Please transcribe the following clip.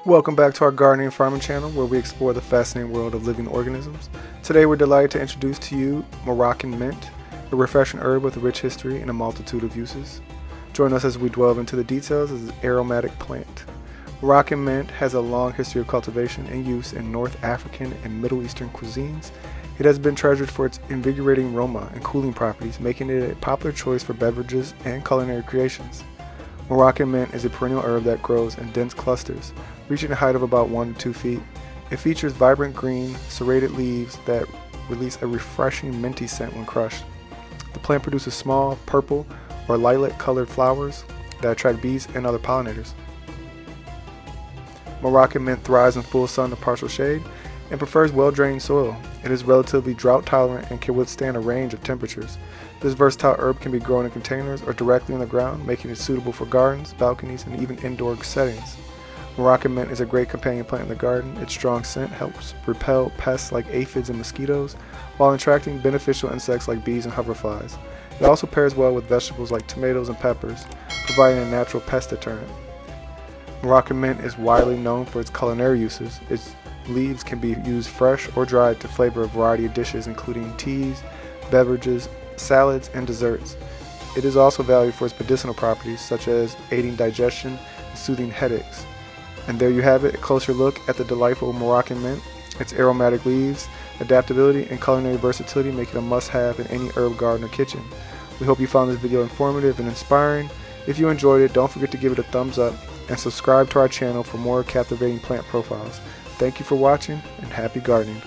Welcome back to our gardening and farming channel where we explore the fascinating world of living organisms. Today we're delighted to introduce to you Moroccan Mint, a refreshing herb with a rich history and a multitude of uses. Join us as we delve into the details of this aromatic plant. Moroccan Mint has a long history of cultivation and use in North African and Middle Eastern cuisines. It has been treasured for its invigorating aroma and cooling properties, making it a popular choice for beverages and culinary creations. Moroccan mint is a perennial herb that grows in dense clusters, reaching a height of about 1 to 2 feet. It features vibrant green, serrated leaves that release a refreshing minty scent when crushed. The plant produces small, purple, or lilac-colored flowers that attract bees and other pollinators. Moroccan mint thrives in full sun or partial shade and prefers well-drained soil. It is relatively drought-tolerant and can withstand a range of temperatures. This versatile herb can be grown in containers or directly in the ground, making it suitable for gardens, balconies, and even indoor settings. Moroccan mint is a great companion plant in the garden. Its strong scent helps repel pests like aphids and mosquitoes, while attracting beneficial insects like bees and hoverflies. It also pairs well with vegetables like tomatoes and peppers, providing a natural pest deterrent. Moroccan mint is widely known for its culinary uses. Its leaves can be used fresh or dried to flavor a variety of dishes, including teas, beverages, salads, and desserts. It is also valued for its medicinal properties, such as aiding digestion and soothing headaches. And there you have it, a closer look at the delightful Moroccan mint. Its aromatic leaves, adaptability, and culinary versatility make it a must-have in any herb garden or kitchen. We hope you found this video informative and inspiring. If you enjoyed it, don't forget to give it a thumbs up and subscribe to our channel for more captivating plant profiles. Thank you for watching and happy gardening.